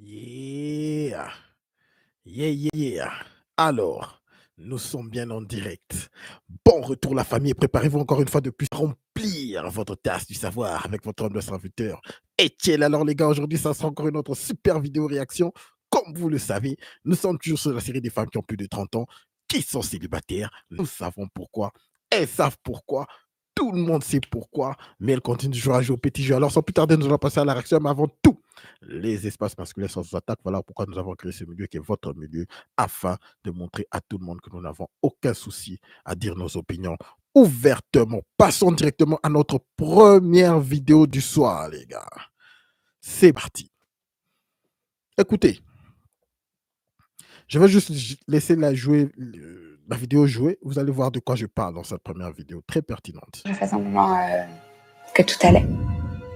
Yeah, yeah. Alors, nous sommes bien en direct. Bon retour la famille, préparez-vous encore une fois de plus remplir votre tasse du savoir avec votre humble serviteur Etienne. Alors les gars, aujourd'hui, ça sera encore une autre super vidéo réaction. Comme vous le savez, nous sommes toujours sur la série des femmes qui ont plus de 30 ans, qui sont célibataires. Nous savons pourquoi. Elles savent pourquoi. Tout le monde sait pourquoi, mais elles continuent toujours à jouer au petit jeu. Alors, sans plus tarder, nous allons passer à la réaction, mais avant tout, les espaces masculins sans attaque. Voilà pourquoi nous avons créé ce milieu qui est votre milieu, afin de montrer à tout le monde que nous n'avons aucun souci à dire nos opinions ouvertement. Passons directement à notre première vidéo du soir, les gars. C'est parti. Écoutez, je vais juste laisser la vidéo jouer. Vous allez voir de quoi je parle dans cette première vidéo, très pertinente. Je fais simplement que tout allait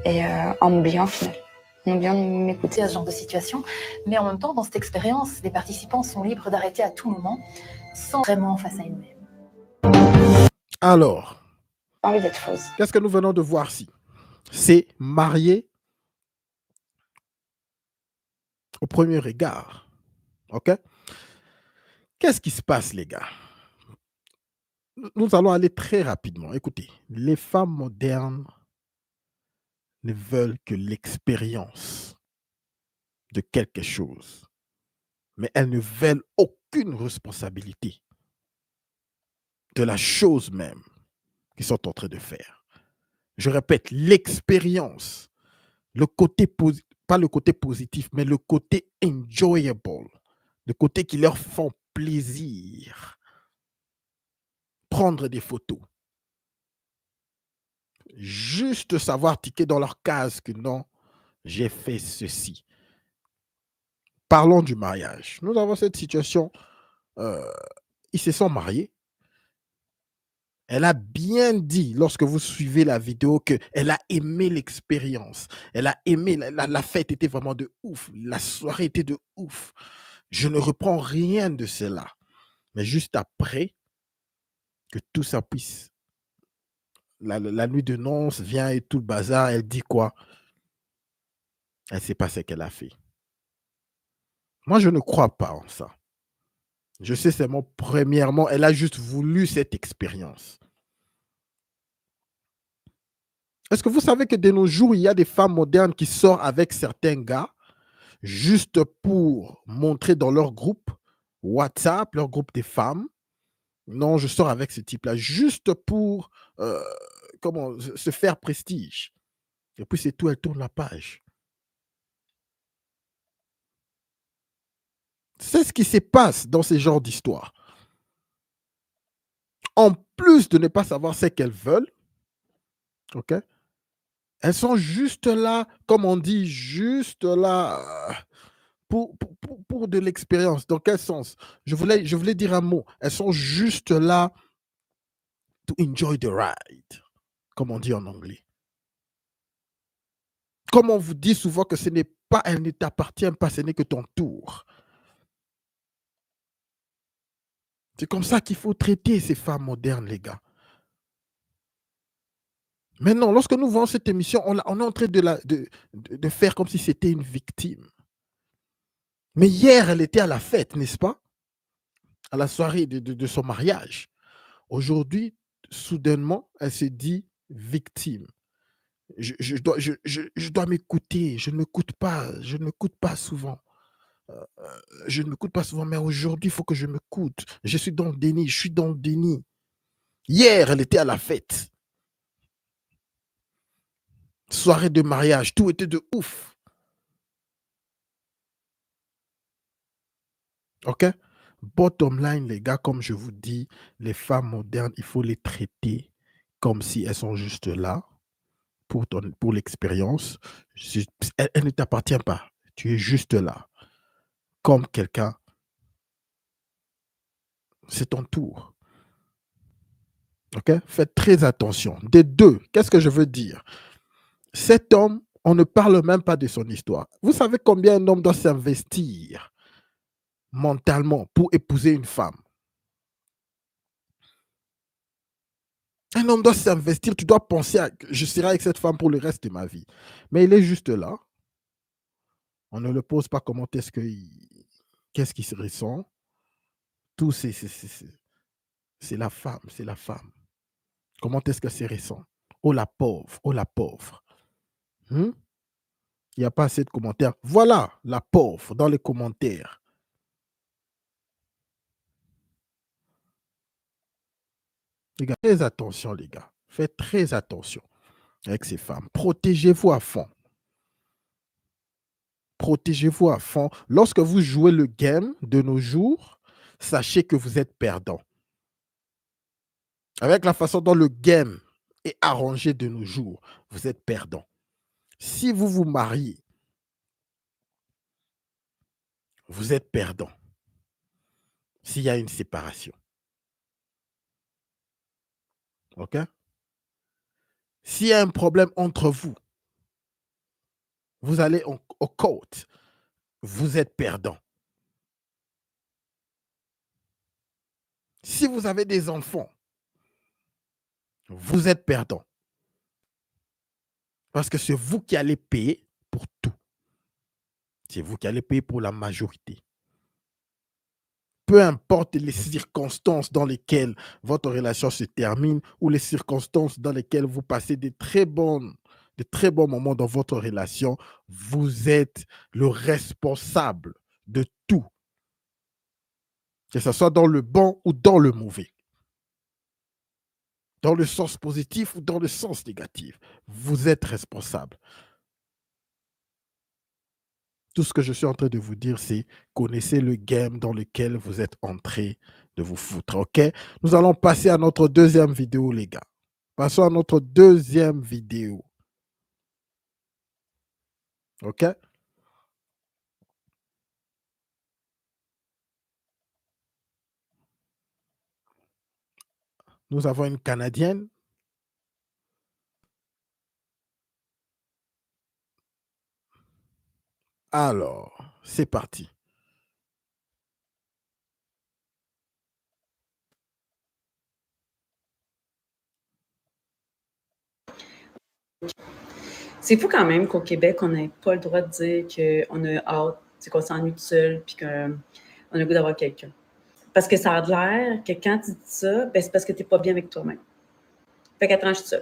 et en m'oubliant au final. En oubliant de m'écouter à ce genre de situation, mais en même temps, dans cette expérience, les participants sont libres d'arrêter à tout moment, sans vraiment face à eux-mêmes. Alors, pas envie d'être fausse. qu'est-ce que nous venons de voir ici? C'est marié au premier regard. OK? Qu'est-ce qui se passe, les gars? Nous allons aller très rapidement. Écoutez, les femmes modernes ne veulent que l'expérience de quelque chose, mais elles ne veulent aucune responsabilité de la chose même qu'ils sont en train de faire. Je répète, l'expérience, pas le côté positif, mais le côté enjoyable, le côté qui leur font plaisir. Prendre des photos. Juste savoir tiquer dans leur case que non, j'ai fait ceci. Parlons du mariage. Nous avons cette situation, ils se sont mariés. Elle a bien dit, lorsque vous suivez la vidéo, qu'elle a aimé l'expérience. Elle a aimé, la fête était vraiment de ouf. La soirée était de ouf. Je ne reprends rien de cela. Mais juste après, que tout ça puisse, la nuit de noces vient et tout le bazar, elle dit quoi? Elle ne sait pas ce qu'elle a fait. Moi, je ne crois pas en ça. Je sais seulement, premièrement, elle a juste voulu cette expérience. Est-ce que vous savez que de nos jours, il y a des femmes modernes qui sortent avec certains gars juste pour montrer dans leur groupe WhatsApp, leur groupe des femmes, non, je sors avec ce type-là, juste pour se faire prestige. Et puis c'est tout, elle tourne la page. C'est ce qui se passe dans ce genre d'histoire. En plus de ne pas savoir ce qu'elles veulent, ok, elles sont juste là, comme on dit, juste là pour de l'expérience. Dans quel sens? Je voulais dire un mot. Elles sont juste là to enjoy the ride, comme on dit en anglais. Comme on vous dit souvent que ce n'est pas, elle ne t'appartient pas, ce n'est que ton tour. C'est comme ça qu'il faut traiter ces femmes modernes, les gars. Maintenant, lorsque nous voyons cette émission, on est en train de faire comme si c'était une victime. Mais hier, elle était à la fête, n'est-ce pas? À la soirée de son mariage. Aujourd'hui, soudainement, elle se dit victime. Je dois m'écouter. Je ne m'écoute pas. Je ne m'écoute pas souvent. Je ne m'écoute pas souvent, mais aujourd'hui, il faut que je m'écoute. Je suis dans le déni. Je suis dans le déni. Hier, elle était à la fête. Soirée de mariage. Tout était de ouf. OK? Bottom line, les gars, comme je vous dis, les femmes modernes, il faut les traiter comme si elles sont juste là pour l'expérience. Elle ne t'appartient pas. Tu es juste là. Comme quelqu'un. C'est ton tour. OK? Faites très attention. Des deux, qu'est-ce que je veux dire? Cet homme, on ne parle même pas de son histoire. Vous savez combien un homme doit s'investir mentalement pour épouser une femme? Un homme doit s'investir, tu dois penser je serai avec cette femme pour le reste de ma vie. Mais il est juste là, On ne le pose pas comment est-ce que qu'est-ce qu'il se ressent. Tout c'est la femme, c'est la femme. Comment est-ce que c'est ressent? Oh la pauvre, oh la pauvre. Hmm? Il n'y a pas assez de commentaires. Voilà la pauvre dans les commentaires. Les gars, très attention, les gars. Faites très attention avec ces femmes. Protégez-vous à fond. Protégez-vous à fond. Lorsque vous jouez le game de nos jours, sachez que vous êtes perdant. Avec la façon dont le game est arrangé de nos jours, vous êtes perdant. Si vous vous mariez, vous êtes perdant. S'il y a une séparation. OK? S'il y a un problème entre vous, vous allez au court, vous êtes perdant. Si vous avez des enfants, vous êtes perdant. Parce que c'est vous qui allez payer pour tout. C'est vous qui allez payer pour la majorité. Peu importe les circonstances dans lesquelles votre relation se termine ou les circonstances dans lesquelles vous passez de très bons moments dans votre relation, vous êtes le responsable de tout. Que ce soit dans le bon ou dans le mauvais. Dans le sens positif ou dans le sens négatif. Vous êtes responsable. Tout ce que je suis en train de vous dire, c'est connaissez le game dans lequel vous êtes en train de vous foutre. OK? Nous allons passer à notre deuxième vidéo, les gars. Passons à notre deuxième vidéo. OK? Nous avons une Canadienne. Alors, c'est parti. C'est fou quand même qu'au Québec, on n'ait pas le droit de dire qu'on a hâte, qu'on s'ennuie tout seul, puis qu'on a le goût d'avoir quelqu'un. Parce que ça a l'air que quand tu dis ça, ben c'est parce que tu n'es pas bien avec toi-même. Fait qu'à tranche ça.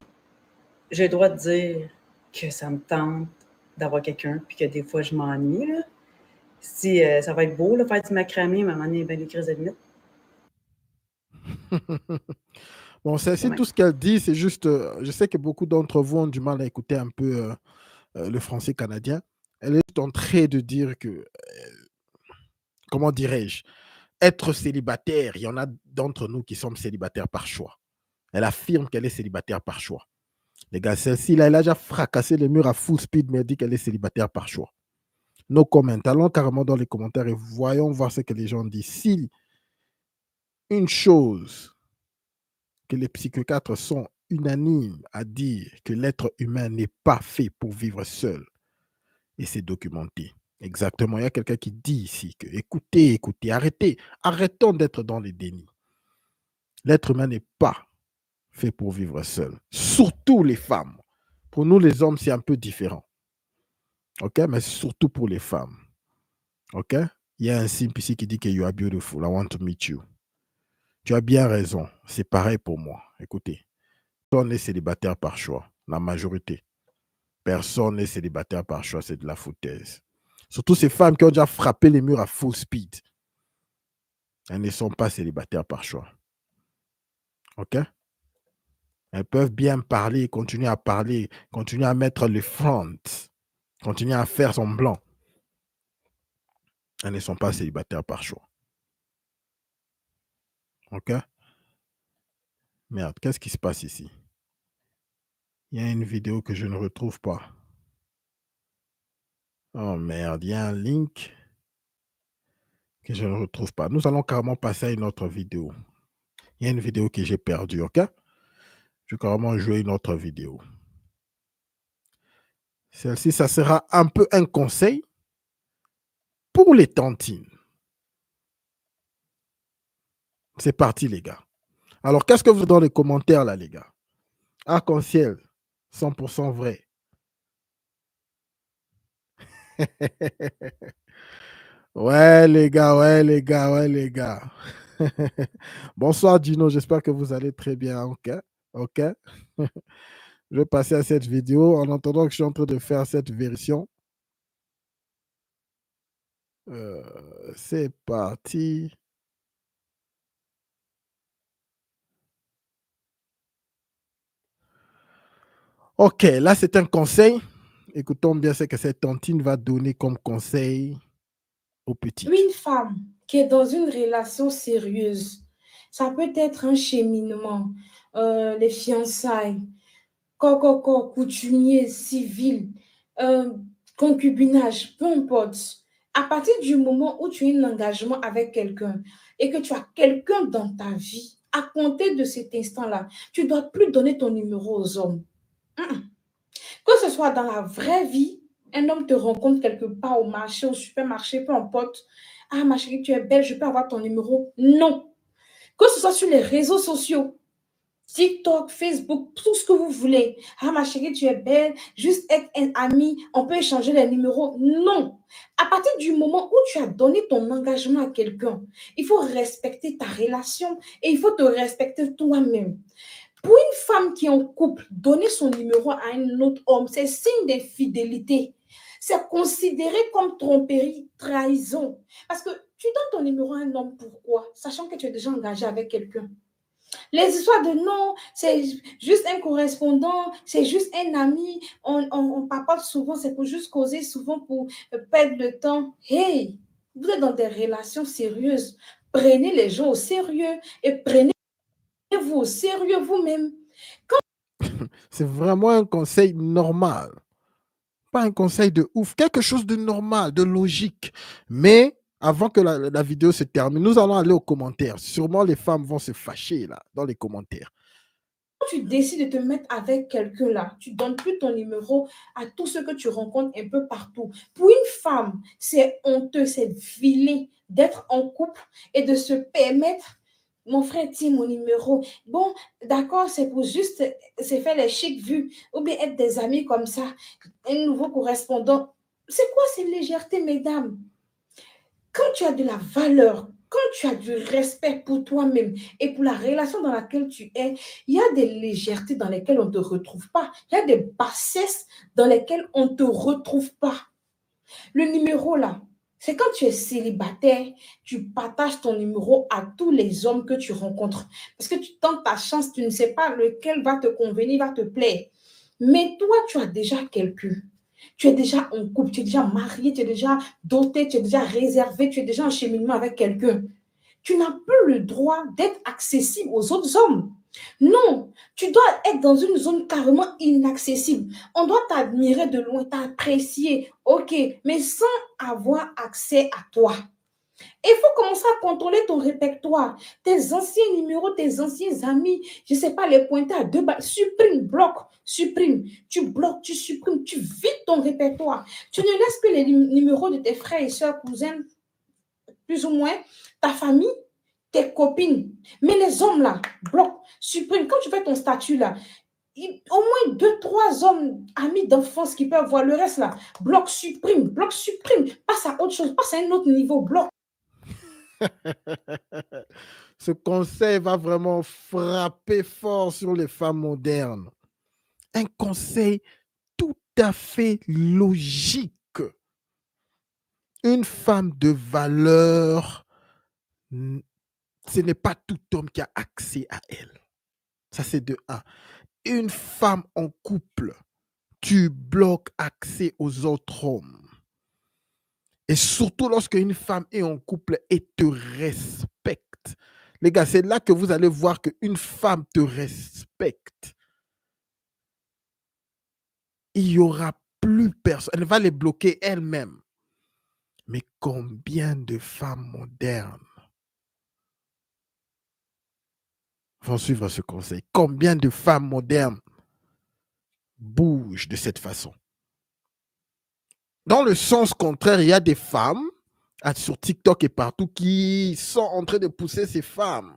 J'ai le droit de dire que ça me tente d'avoir quelqu'un, puis que des fois, je m'ennuie. Là. Si ça va être beau, là, faire du macramé, mais à un moment donné, ben, les crises de limite. Bon, c'est tout ce qu'elle dit. C'est juste, je sais que beaucoup d'entre vous ont du mal à écouter un peu le français canadien. Elle est en train de dire que, comment dirais-je, être célibataire, il y en a d'entre nous qui sommes célibataires par choix. Elle affirme qu'elle est célibataire par choix. Les gars, celle-ci, là, elle a déjà fracassé le mur à full speed, mais elle dit qu'elle est célibataire par choix. No comment. Allons carrément dans les commentaires et voyons voir ce que les gens disent. Si une chose que les psychiatres sont unanimes à dire que l'être humain n'est pas fait pour vivre seul, et c'est documenté. Exactement. Il y a quelqu'un qui dit ici que écoutez, arrêtons d'être dans les dénis. L'être humain n'est pas fait pour vivre seul. Surtout les femmes. Pour nous, les hommes, c'est un peu différent. OK? Mais surtout pour les femmes. OK? Il y a un simple ici qui dit que you are beautiful. I want to meet you. Tu as bien raison. C'est pareil pour moi. Écoutez, personne n'est célibataire par choix. La majorité. Personne n'est célibataire par choix. C'est de la foutaise. Surtout ces femmes qui ont déjà frappé les murs à full speed. Elles ne sont pas célibataires par choix. OK? Elles peuvent bien parler, continuer à mettre le front, continuer à faire semblant. Elles ne sont pas célibataires par choix. OK? Merde, qu'est-ce qui se passe ici? Il y a une vidéo que je ne retrouve pas. Oh merde, il y a un link que je ne retrouve pas. Nous allons carrément passer à une autre vidéo. Il y a une vidéo que j'ai perdue, OK? Je vais carrément jouer une autre vidéo. Celle-ci, ça sera un peu un conseil pour les tantines. C'est parti, les gars. Alors, qu'est-ce que vous dans les commentaires, là, les gars? Arc-en-ciel, 100% vrai. Ouais, les gars, ouais, les gars, ouais, les gars. Bonsoir, Gino. J'espère que vous allez très bien. OK. OK. Je vais passer à cette vidéo en attendant que je suis en train de faire cette version. C'est parti. OK, là, c'est un conseil. Écoutons bien ce que cette tantine va donner comme conseil aux petites. Une femme qui est dans une relation sérieuse, ça peut être un cheminement, les fiançailles, coutumier, civil, euh, concubinage, peu importe. À partir du moment où tu as un engagement avec quelqu'un et que tu as quelqu'un dans ta vie, à compter de cet instant-là, tu ne dois plus donner ton numéro aux hommes. Que ce soit dans la vraie vie, un homme te rencontre quelque part au marché, au supermarché, peu importe. Ah, ma chérie, tu es belle, je peux avoir ton numéro. Non. Que ce soit sur les réseaux sociaux, TikTok, Facebook, tout ce que vous voulez. Ah, ma chérie, tu es belle, juste être un ami, on peut échanger les numéros. Non. À partir du moment où tu as donné ton engagement à quelqu'un, il faut respecter ta relation et il faut te respecter toi-même. Pour une femme qui est en couple, donner son numéro à un autre homme, c'est signe d'infidélité. C'est considéré comme tromperie, trahison. Parce que tu donnes ton numéro à un homme, pourquoi? Sachant que tu es déjà engagé avec quelqu'un. Les histoires de non, c'est juste un correspondant, c'est juste un ami, on papote souvent, c'est pour juste causer souvent pour perdre le temps. Hey, vous êtes dans des relations sérieuses. Prenez les gens au sérieux et prenez-vous au sérieux vous-même. C'est vraiment un conseil normal. Pas un conseil de ouf, quelque chose de normal, de logique. Mais avant que la vidéo se termine, nous allons aller aux commentaires. Sûrement, les femmes vont se fâcher là, dans les commentaires. Quand tu décides de te mettre avec quelqu'un là, tu ne donnes plus ton numéro à tous ceux que tu rencontres un peu partout. Pour une femme, c'est honteux, c'est vilain d'être en couple et de se permettre. Mon frère, tiens mon numéro. Bon, d'accord, c'est pour juste se faire les chics vues ou bien être des amis comme ça. Un nouveau correspondant. C'est quoi cette légèreté, mesdames? Quand tu as de la valeur, quand tu as du respect pour toi-même et pour la relation dans laquelle tu es, il y a des légèretés dans lesquelles on ne te retrouve pas. Il y a des bassesses dans lesquelles on ne te retrouve pas. Le numéro là, c'est quand tu es célibataire, tu partages ton numéro à tous les hommes que tu rencontres. Parce que tu tentes ta chance, tu ne sais pas lequel va te convenir, va te plaire. Mais toi, tu as déjà quelqu'un. Tu es déjà en couple, tu es déjà marié, tu es déjà doté, tu es déjà réservé, tu es déjà en cheminement avec quelqu'un. Tu n'as plus le droit d'être accessible aux autres hommes. Non, tu dois être dans une zone carrément inaccessible. On doit t'admirer de loin, t'apprécier, ok, mais sans avoir accès à toi. Et il faut commencer à contrôler ton répertoire, tes anciens numéros, tes anciens amis, je ne sais pas, les pointer à deux balles. Supprime, bloque, supprime. Tu bloques, tu supprimes, tu vides ton répertoire. Tu ne laisses que les numéros de tes frères et sœurs, cousins, plus ou moins, ta famille, tes copines. Mais les hommes là, bloque, supprime. Quand tu fais ton statut là, au moins 2, 3 hommes, amis d'enfance qui peuvent voir le reste là. Bloque, supprime, passe à autre chose, passe à un autre niveau, bloque. Ce conseil va vraiment frapper fort sur les femmes modernes. Un conseil tout à fait logique. Une femme de valeur, ce n'est pas tout homme qui a accès à elle. Ça, c'est de 1. Une femme en couple, tu bloques accès aux autres hommes. Et surtout lorsque une femme est en couple et te respecte. Les gars, c'est là que vous allez voir qu'une femme te respecte. Il n'y aura plus personne. Elle va les bloquer elle-même. Mais combien de femmes modernes vont suivre ce conseil? Combien de femmes modernes bougent de cette façon? Dans le sens contraire, il y a des femmes sur TikTok et partout qui sont en train de pousser ces femmes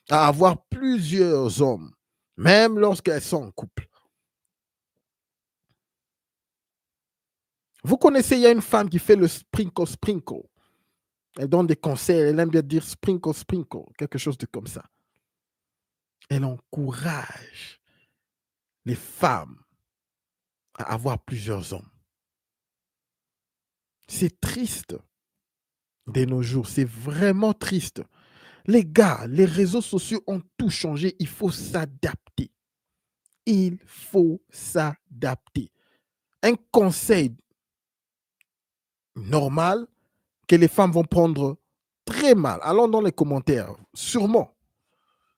à avoir plusieurs hommes, même lorsqu'elles sont en couple. Vous connaissez, il y a une femme qui fait le sprinkle sprinkle. Elle donne des conseils, elle aime bien dire sprinkle sprinkle, quelque chose de comme ça. Elle encourage les femmes à avoir plusieurs hommes. C'est triste de nos jours, c'est vraiment triste. Les gars, les réseaux sociaux ont tout changé, il faut s'adapter. Il faut s'adapter. Un conseil normal que les femmes vont prendre très mal. Allons dans les commentaires, sûrement.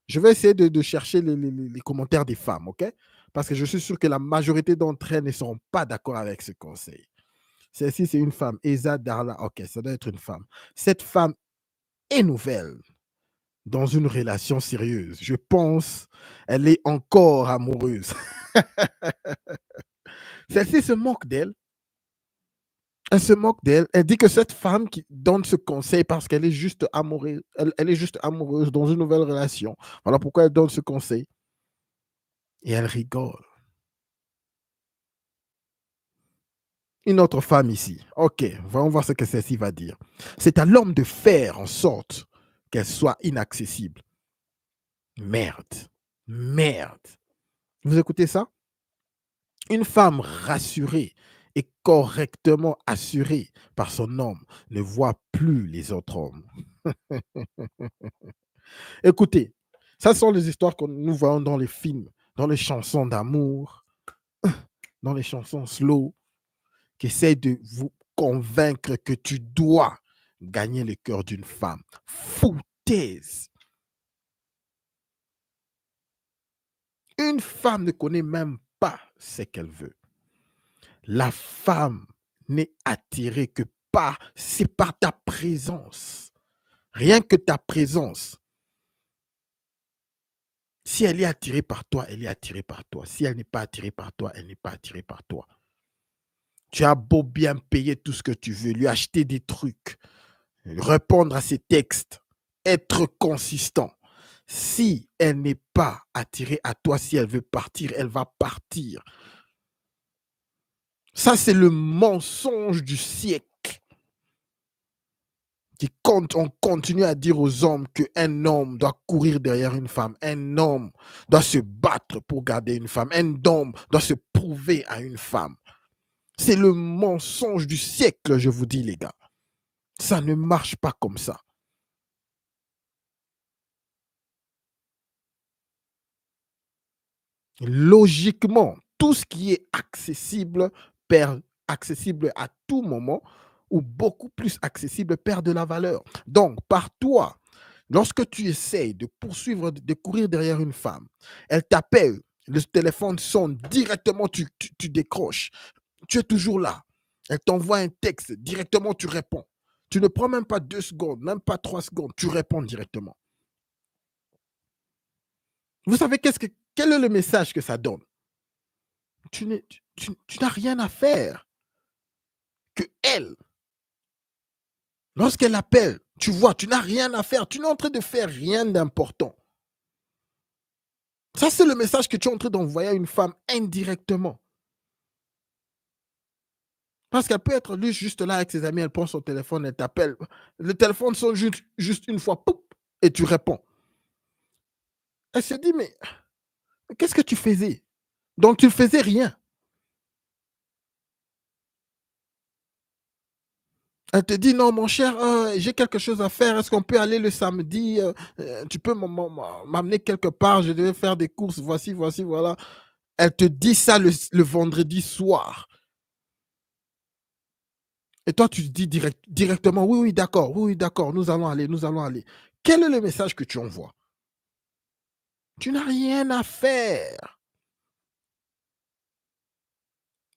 Je vais essayer de chercher les commentaires des femmes, ok? Parce que je suis sûr que la majorité d'entre elles ne seront pas d'accord avec ce conseil. Celle-ci, c'est une femme. Eza Darla, ok, ça doit être une femme. Cette femme est nouvelle dans une relation sérieuse. Je pense elle est encore amoureuse. Celle-ci se moque d'elle. Elle se moque d'elle. Elle dit que cette femme qui donne ce conseil parce qu'elle est juste amoureuse, elle est juste amoureuse dans une nouvelle relation. Voilà pourquoi elle donne ce conseil. Et elle rigole. Une autre femme ici. Ok, voyons voir ce que celle-ci va dire. C'est à l'homme de faire en sorte qu'elle soit inaccessible. Merde. Merde. Vous écoutez ça? Une femme rassurée et correctement assurée par son homme ne voit plus les autres hommes. Écoutez, ça sont les histoires que nous voyons dans les films, dans les chansons d'amour, dans les chansons slow, qui essayent de vous convaincre que tu dois gagner le cœur d'une femme. Foutaise. Une femme ne connaît même pas ce qu'elle veut. La femme n'est attirée que c'est par ta présence. Rien que ta présence. Si elle est attirée par toi, elle est attirée par toi. Si elle n'est pas attirée par toi, elle n'est pas attirée par toi. Tu as beau bien payer tout ce que tu veux, lui acheter des trucs, répondre à ses textes, être consistant. Si elle n'est pas attirée à toi, si elle veut partir, elle va partir. Ça, c'est le mensonge du siècle. On continue à dire aux hommes qu'un homme doit courir derrière une femme, un homme doit se battre pour garder une femme, un homme doit se prouver à une femme. C'est le mensonge du siècle, je vous dis, les gars. Ça ne marche pas comme ça. Logiquement, tout ce qui est accessible à tout moment ou beaucoup plus accessible perd de la valeur. Donc, par toi, lorsque tu essayes de poursuivre, de courir derrière une femme, elle t'appelle, le téléphone sonne directement, tu décroches. Tu es toujours là. Elle t'envoie un texte, directement tu réponds. Tu ne prends même pas 2 secondes, même pas 3 secondes, tu réponds directement. Vous savez quel est le message que ça donne? Tu n'as rien à faire que elle. Lorsqu'elle appelle, tu vois, tu n'as rien à faire. Tu n'es en train de faire rien d'important. Ça, c'est le message que tu es en train d'envoyer à une femme indirectement. Parce qu'elle peut être juste là avec ses amis, elle prend son téléphone, elle t'appelle. Le téléphone sonne juste une fois, poup, et tu réponds. Elle se dit, mais qu'est-ce que tu faisais? Donc, tu ne faisais rien. Elle te dit, non, mon cher, j'ai quelque chose à faire. Est-ce qu'on peut aller le samedi? Tu peux m'amener quelque part? Je devais faire des courses. Voici, voilà. Elle te dit ça le vendredi soir. Et toi, tu te dis directement, oui, d'accord, nous allons aller. Quel est le message que tu envoies? Tu n'as rien à faire.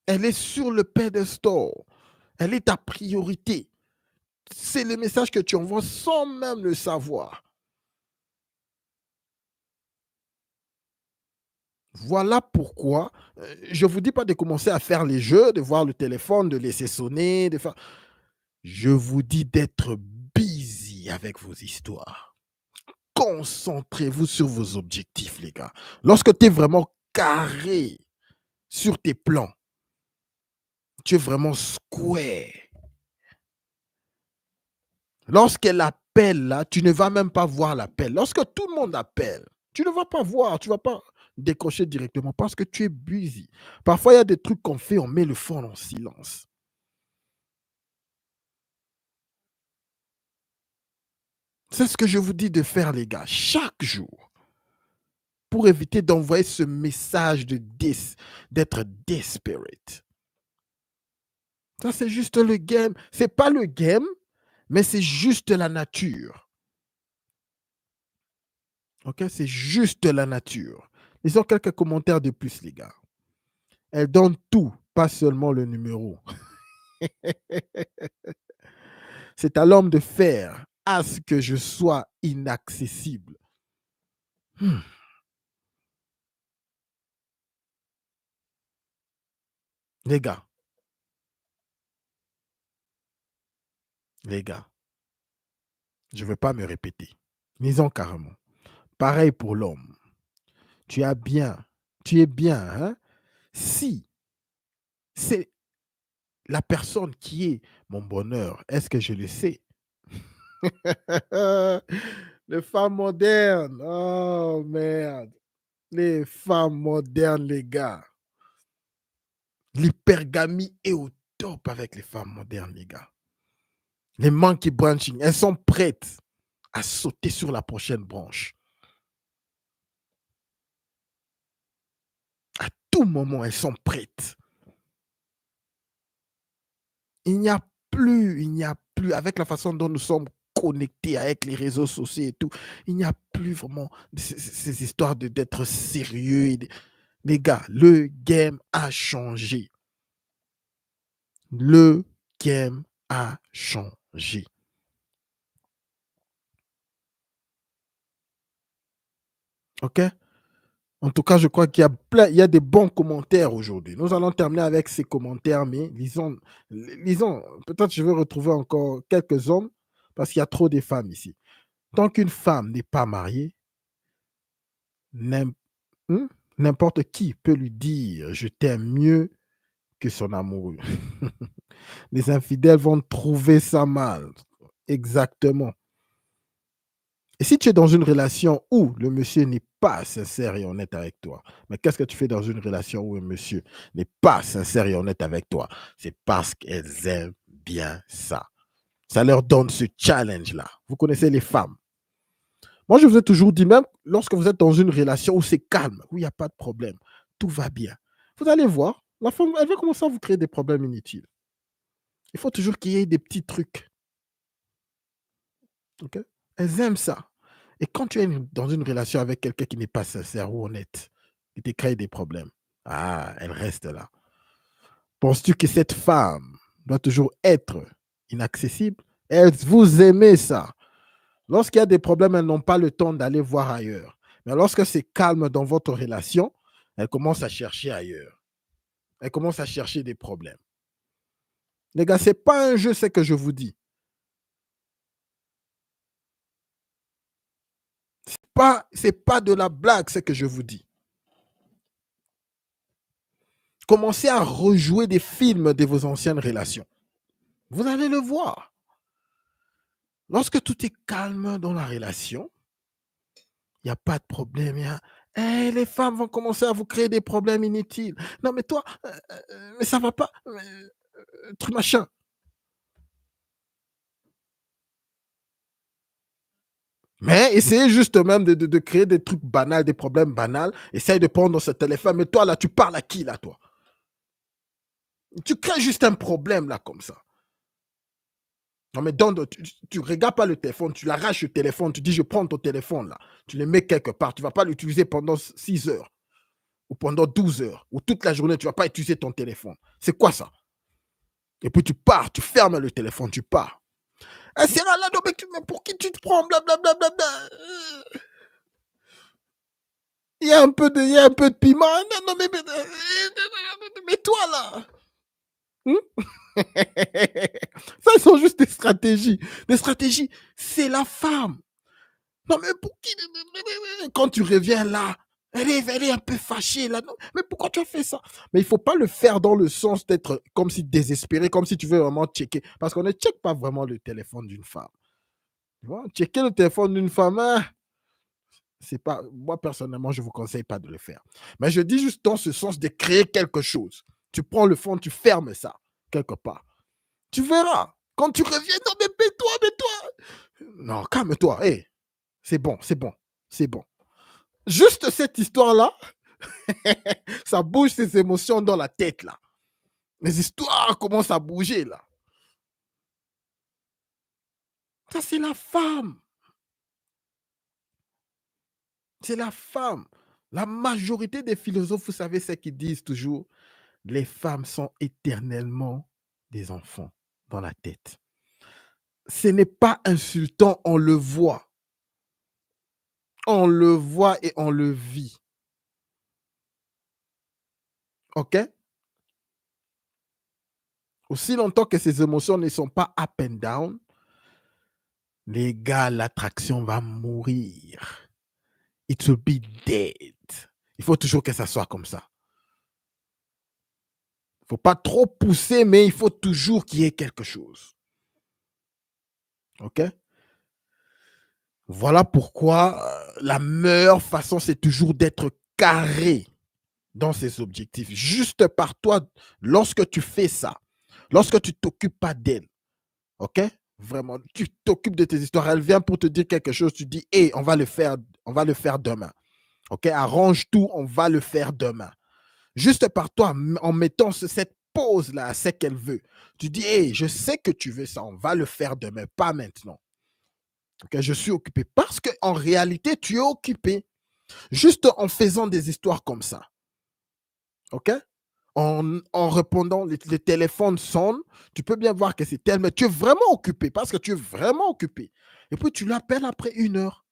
Elle est sur le pedestal. Elle est ta priorité. C'est le message que tu envoies sans même le savoir. Voilà pourquoi je ne vous dis pas de commencer à faire les jeux, de voir le téléphone, de laisser sonner, de faire... Je vous dis d'être busy avec vos histoires. Concentrez-vous sur vos objectifs, les gars. Lorsque tu es vraiment carré sur tes plans, tu es vraiment square. Lorsqu'elle appelle là, tu ne vas même pas voir l'appel. Lorsque tout le monde appelle, tu ne vas pas voir, tu ne vas pas décrocher directement parce que tu es busy. Parfois, il y a des trucs qu'on fait, on met le phone en silence. C'est ce que je vous dis de faire, les gars, chaque jour, pour éviter d'envoyer ce message d'être desperate. Ça, c'est juste le game. C'est pas le game, mais c'est juste la nature. Ok, c'est juste la nature. Ils ont quelques commentaires de plus, les gars. Elle donne tout, pas seulement le numéro. C'est à l'homme de faire à ce que je sois inaccessible. Les gars, je ne veux pas me répéter. Lisons carrément. Pareil pour l'homme. Tu es bien, hein? Si c'est la personne qui est mon bonheur, est-ce que je le sais? Les femmes modernes, oh merde. Les femmes modernes, les gars. L'hypergamie est au top avec les femmes modernes, les gars. Les monkey branching, elles sont prêtes à sauter sur la prochaine branche. À tout moment, elles sont prêtes. Il n'y a plus, avec la façon dont nous sommes connectés avec les réseaux sociaux et tout, il n'y a plus vraiment ces histoires d'être sérieux. Les gars, le game a changé. Le game a changé. OK? En tout cas, je crois qu'il y a des bons commentaires aujourd'hui. Nous allons terminer avec ces commentaires, mais lisons. Peut-être je vais retrouver encore quelques hommes parce qu'il y a trop de femmes ici. Tant qu'une femme n'est pas mariée, n'importe qui peut lui dire « je t'aime mieux » que son amoureux. Les infidèles vont trouver ça mal. Exactement. Et si tu es dans une relation où le monsieur n'est pas sincère et honnête avec toi, mais qu'est-ce que tu fais dans une relation où un monsieur n'est pas sincère et honnête avec toi? C'est parce qu'elles aiment bien ça. Ça leur donne ce challenge-là. Vous connaissez les femmes. Moi, je vous ai toujours dit, même lorsque vous êtes dans une relation où c'est calme, où il n'y a pas de problème, tout va bien, vous allez voir, la femme, elle va commencer à vous créer des problèmes inutiles. Il faut toujours qu'il y ait des petits trucs. Okay? Elles aiment ça. Et quand tu es dans une relation avec quelqu'un qui n'est pas sincère ou honnête, qui te crée des problèmes, elle reste là. Penses-tu que cette femme doit toujours être inaccessible? Vous aimez ça. Lorsqu'il y a des problèmes, elles n'ont pas le temps d'aller voir ailleurs. Mais lorsque c'est calme dans votre relation, elles commencent à chercher ailleurs. Elles commencent à chercher des problèmes. Les gars, ce n'est pas un jeu, c'est que je vous dis. C'est pas de la blague, ce que je vous dis. Commencez à rejouer des films de vos anciennes relations. Vous allez le voir. Lorsque tout est calme dans la relation, il n'y a pas de problème. Les femmes vont commencer à vous créer des problèmes inutiles. Non, mais toi, mais ça va pas. Truc machin. Mais essayez juste même de créer des trucs banals, des problèmes banals. Essaye de prendre ce téléphone. Mais toi, là, tu parles à qui, là, toi? Tu crées juste un problème, là, comme ça. Non, mais tu ne regardes pas le téléphone, tu l'arraches le téléphone, tu dis, je prends ton téléphone, là. Tu le mets quelque part. Tu ne vas pas l'utiliser pendant 6 heures ou pendant 12 heures ou toute la journée. Tu ne vas pas utiliser ton téléphone. C'est quoi ça? Et puis tu pars, tu fermes le téléphone, tu pars. C'est là, mais pour qui tu te prends? Blablabla. Il y a un peu de piment. Non, mais toi, là. Ça, ils sont juste des stratégies. Des stratégies, c'est la femme. Non, mais pour qui? Quand tu reviens là, Elle est un peu fâchée là. Non, mais pourquoi tu as fait ça? Mais il ne faut pas le faire dans le sens d'être comme si désespéré, comme si tu veux vraiment checker. Parce qu'on ne check pas vraiment le téléphone d'une femme. Tu vois, checker le téléphone d'une femme, hein, c'est pas, moi personnellement, je ne vous conseille pas de le faire. Mais je dis juste dans ce sens de créer quelque chose. Tu prends le fond, tu fermes ça quelque part. Tu verras. Quand tu reviens, non mais mets-toi. Non, calme-toi. Hey, c'est bon, c'est bon, c'est bon. Juste cette histoire-là, ça bouge tes émotions dans la tête, là. Les histoires commencent à bouger, là. Ça, c'est la femme. C'est la femme. La majorité des philosophes, vous savez ce qu'ils disent toujours, les femmes sont éternellement des enfants dans la tête. Ce n'est pas insultant, on le voit. On le voit et on le vit. OK? Aussi longtemps que ces émotions ne sont pas up and down, les gars, l'attraction va mourir. It will be dead. Il faut toujours que ça soit comme ça. Il ne faut pas trop pousser, mais il faut toujours qu'il y ait quelque chose. OK? Voilà pourquoi la meilleure façon, c'est toujours d'être carré dans ses objectifs. Juste par toi, lorsque tu fais ça, lorsque tu ne t'occupes pas d'elle, OK? Vraiment, tu t'occupes de tes histoires. Elle vient pour te dire quelque chose, tu dis, hé, on va le faire demain. OK? Arrange tout, on va le faire demain. Juste par toi, en mettant cette pause-là à ce qu'elle veut. Tu dis, hé, je sais que tu veux ça, on va le faire demain, pas maintenant. OK? Je suis occupé. Parce qu'en réalité, tu es occupé. Juste en faisant des histoires comme ça. OK? En répondant, les téléphones sonnent, tu peux bien voir que c'est tel, mais tu es vraiment occupé, parce que tu es vraiment occupé. Et puis tu l'appelles après 1 heure.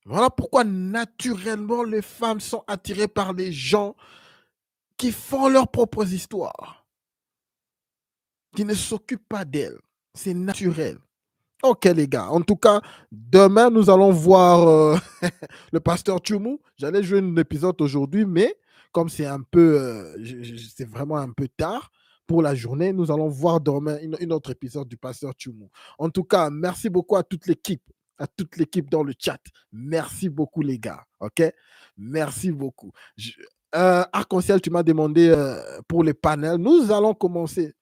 Voilà pourquoi naturellement les femmes sont attirées par les gens qui font leurs propres histoires, qui ne s'occupent pas d'elles. C'est naturel. Ok les gars, en tout cas, demain nous allons voir le pasteur Tchoumou. J'allais jouer un épisode aujourd'hui, mais comme c'est un peu, c'est vraiment un peu tard pour la journée, nous allons voir demain une autre épisode du pasteur Tchoumou. En tout cas, merci beaucoup à toute l'équipe dans le chat. Merci beaucoup les gars, ok? Merci beaucoup. Arc-en-ciel, tu m'as demandé pour les panels. Nous allons commencer.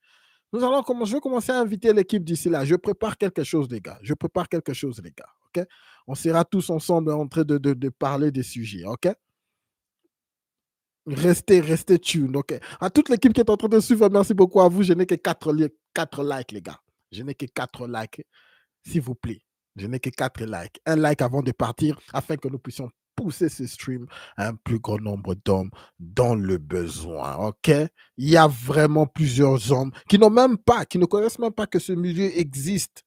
Je vais commencer à inviter l'équipe d'ici là. Je prépare quelque chose, les gars. OK? On sera tous ensemble en train de parler des sujets, OK? Restez tuned, OK? À toute l'équipe qui est en train de suivre, merci beaucoup à vous. Je n'ai que 4 likes, les gars. Je n'ai que 4 likes, s'il vous plaît. Je n'ai que 4 likes. Un like avant de partir, afin que nous puissions pousser ce stream à un plus grand nombre d'hommes dans le besoin, OK? Il y a vraiment plusieurs hommes qui ne connaissent même pas que ce milieu existe,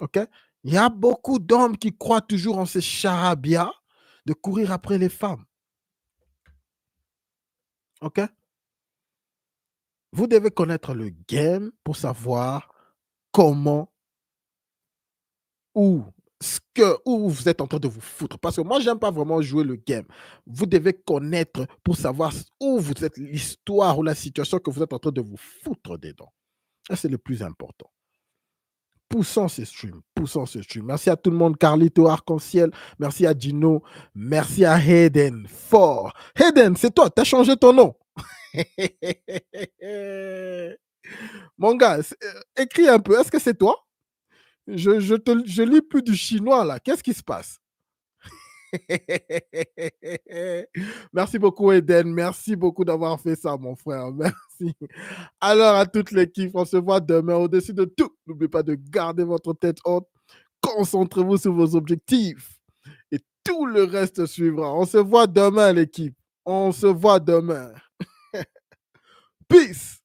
OK? Il y a beaucoup d'hommes qui croient toujours en ces charabia de courir après les femmes, OK? Vous devez connaître le game pour savoir comment où vous êtes en train de vous foutre. Parce que moi, j'aime pas vraiment jouer le game. Vous devez connaître pour savoir où vous êtes, l'histoire ou la situation que vous êtes en train de vous foutre dedans. Ça, c'est le plus important. Poussons ce stream. Merci à tout le monde. Carlito, Arc-en-Ciel. Merci à Gino. Merci à Hayden. Fort. Hayden, c'est toi. Tu as changé ton nom. Mon gars, écris un peu. Est-ce que c'est toi? Je lis plus du chinois là. Qu'est-ce qui se passe? Merci beaucoup, Eden. Merci beaucoup d'avoir fait ça, mon frère. Merci. Alors, à toute l'équipe, on se voit demain. Au-dessus de tout, n'oubliez pas de garder votre tête haute. Concentrez-vous sur vos objectifs. Et tout le reste suivra. On se voit demain, l'équipe. On se voit demain. Peace.